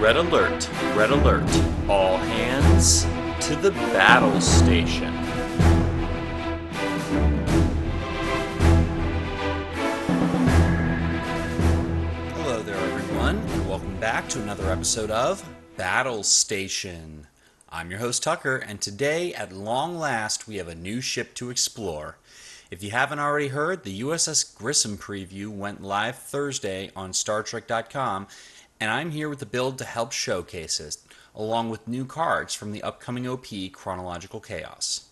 Red alert, red alert. All hands to the battle station. Hello there, everyone, and welcome back to another episode of Battle Station. I'm your host, Tucker, and today, at long last, we have a new ship to explore. If you haven't already heard, the USS Grissom preview went live Thursday on StarTrek.com, and I'm here with the build to help showcase it, along with new cards from the upcoming OP Chronological Chaos.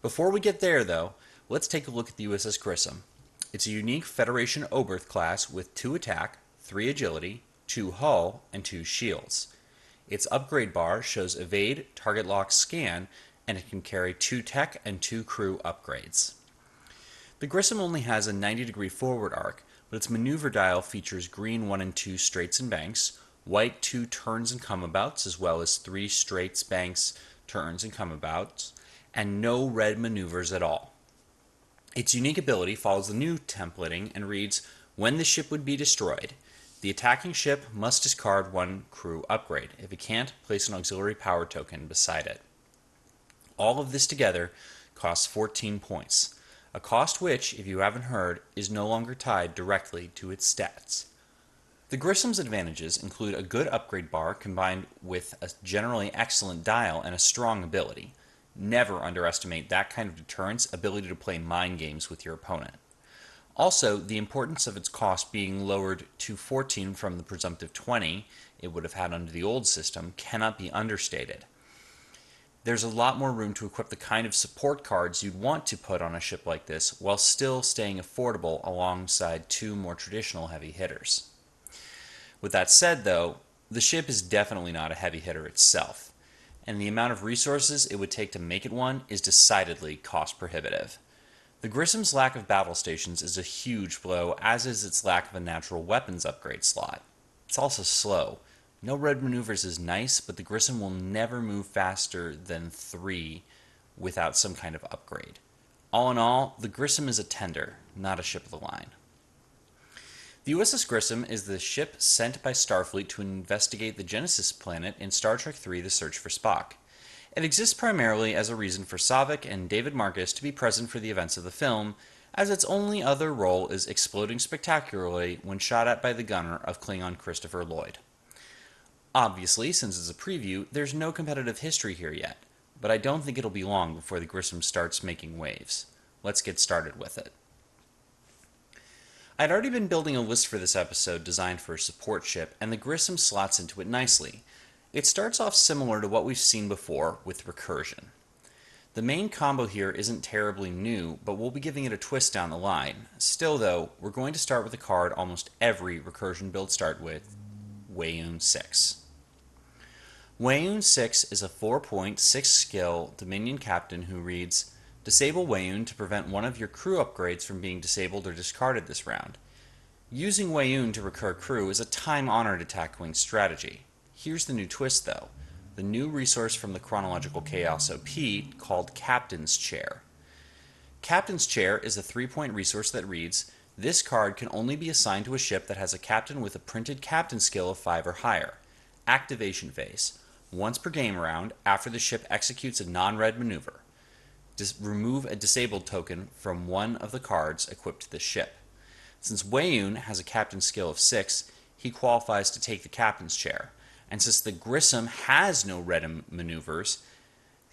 Before we get there, though, let's take a look at the USS Grissom. It's a unique Federation Oberth class with 2 attack, 3 agility, 2 hull, and 2 shields. Its upgrade bar shows evade, target lock, scan, and it can carry 2 tech and 2 crew upgrades. The Grissom only has a 90-degree forward arc, but its maneuver dial features green 1 and 2 straights and banks, white 2 turns and comeabouts, as well as 3 straights, banks, turns, and comeabouts, and no red maneuvers at all. Its unique ability follows the new templating and reads, when the ship would be destroyed, the attacking ship must discard 1 crew upgrade. If it can't, place an auxiliary power token beside it. All of this together costs 14 points. A cost which, if you haven't heard, is no longer tied directly to its stats. The Grissom's advantages include a good upgrade bar combined with a generally excellent dial and a strong ability. Never underestimate that kind of deterrence ability to play mind games with your opponent. Also, the importance of its cost being lowered to 14 from the presumptive 20 it would have had under the old system cannot be understated. There's a lot more room to equip the kind of support cards you'd want to put on a ship like this while still staying affordable alongside 2 more traditional heavy hitters. With that said, though, the ship is definitely not a heavy hitter itself, and the amount of resources it would take to make it one is decidedly cost prohibitive. The Grissom's lack of battle stations is a huge blow, as is its lack of a natural weapons upgrade slot. It's also slow. No red maneuvers is nice, but the Grissom will never move faster than 3 without some kind of upgrade. All in all, the Grissom is a tender, not a ship of the line. The USS Grissom is the ship sent by Starfleet to investigate the Genesis planet in Star Trek III: The Search for Spock. It exists primarily as a reason for Saavik and David Marcus to be present for the events of the film, as its only other role is exploding spectacularly when shot at by the gunner of Klingon Christopher Lloyd. Obviously, since it's a preview, there's no competitive history here yet, but I don't think it'll be long before the Grissom starts making waves. Let's get started with it. I'd already been building a list for this episode designed for a support ship, and the Grissom slots into it nicely. It starts off similar to what we've seen before with recursion. The main combo here isn't terribly new, but we'll be giving it a twist down the line. Still though, we're going to start with a card almost every recursion build start with, Weyoun 6. Weyoun 6 is a 4-point, 6-skill Dominion captain who reads, disable Weyoun to prevent one of your crew upgrades from being disabled or discarded this round. Using Weyoun to recur crew is a time-honored attack wing strategy. Here's the new twist though, the new resource from the Chronological Chaos OP called Captain's Chair. Captain's Chair is a 3-point resource that reads, this card can only be assigned to a ship that has a captain with a printed captain skill of 5 or higher. Activation phase. Once per game round, after the ship executes a non-red maneuver, remove a disabled token from one of the cards equipped to the ship. Since Weyoun has a captain skill of 6, he qualifies to take the captain's chair. And since the Grissom has no red maneuvers,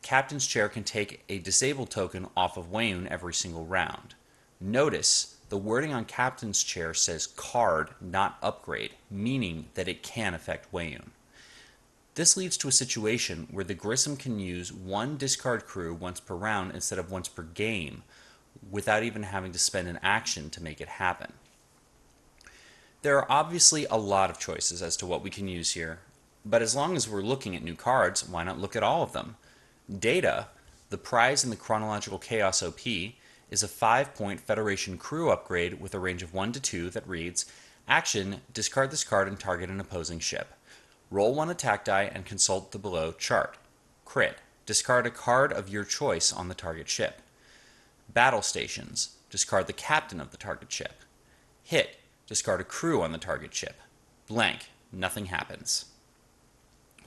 the captain's chair can take a disabled token off of Weyoun every single round. Notice, the wording on captain's chair says card, not upgrade, meaning that it can affect Weyoun. This leads to a situation where the Grissom can use 1 discard crew once per round instead of once per game, without even having to spend an action to make it happen. There are obviously a lot of choices as to what we can use here, but as long as we're looking at new cards, why not look at all of them? Data, the prize in the Chronological Chaos OP, is a 5-point Federation crew upgrade with a range of 1 to 2 that reads, action, discard this card and target an opposing ship. Roll 1 attack die and consult the below chart. Crit, discard a card of your choice on the target ship. Battle stations, discard the captain of the target ship. Hit, discard a crew on the target ship. Blank, nothing happens.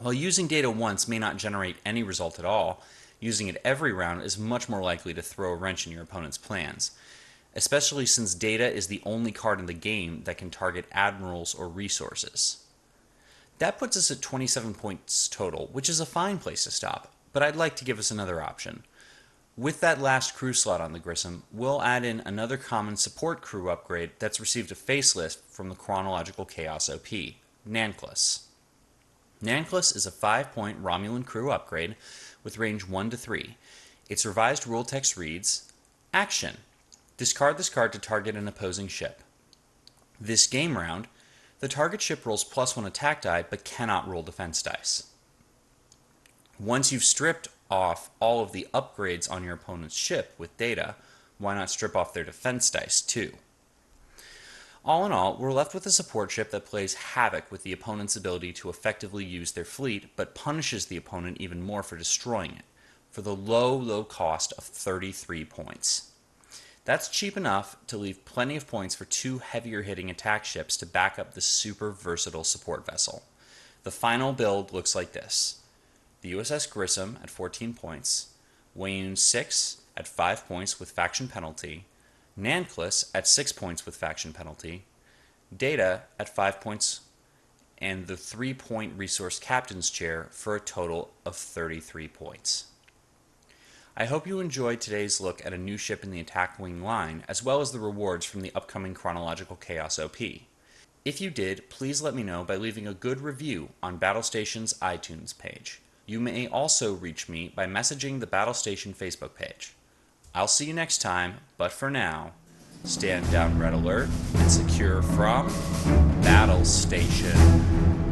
While using data once may not generate any result at all, using it every round is much more likely to throw a wrench in your opponent's plans, especially since data is the only card in the game that can target admirals or resources. That puts us at 27 points total, which is a fine place to stop, but I'd like to give us another option. With that last crew slot on the Grissom, we'll add in another common support crew upgrade that's received a facelift from the Chronological Chaos OP, Nanclus. Nanclus is a 5-point Romulan crew upgrade with range 1 to 3. Its revised rule text reads, Action. Discard this card to target an opposing ship. This game round, the target ship rolls +1 attack die but cannot roll defense dice. Once you've stripped off all of the upgrades on your opponent's ship with data, why not strip off their defense dice too? All in all, we're left with a support ship that plays havoc with the opponent's ability to effectively use their fleet, but punishes the opponent even more for destroying it, for the low cost of 33 points. That's cheap enough to leave plenty of points for 2 heavier hitting attack ships to back up the super versatile support vessel. The final build looks like this. The USS Grissom at 14 points, Wayun 6 at 5 points with faction penalty, Nanclus at 6 points with faction penalty, Data at 5 points, and the 3-point resource captain's chair for a total of 33 points. I hope you enjoyed today's look at a new ship in the attack wing line, as well as the rewards from the upcoming Chronological Chaos OP. If you did, please let me know by leaving a good review on BattleStation's iTunes page. You may also reach me by messaging the BattleStation Facebook page. I'll see you next time, but for now, stand down red alert and secure from BattleStation.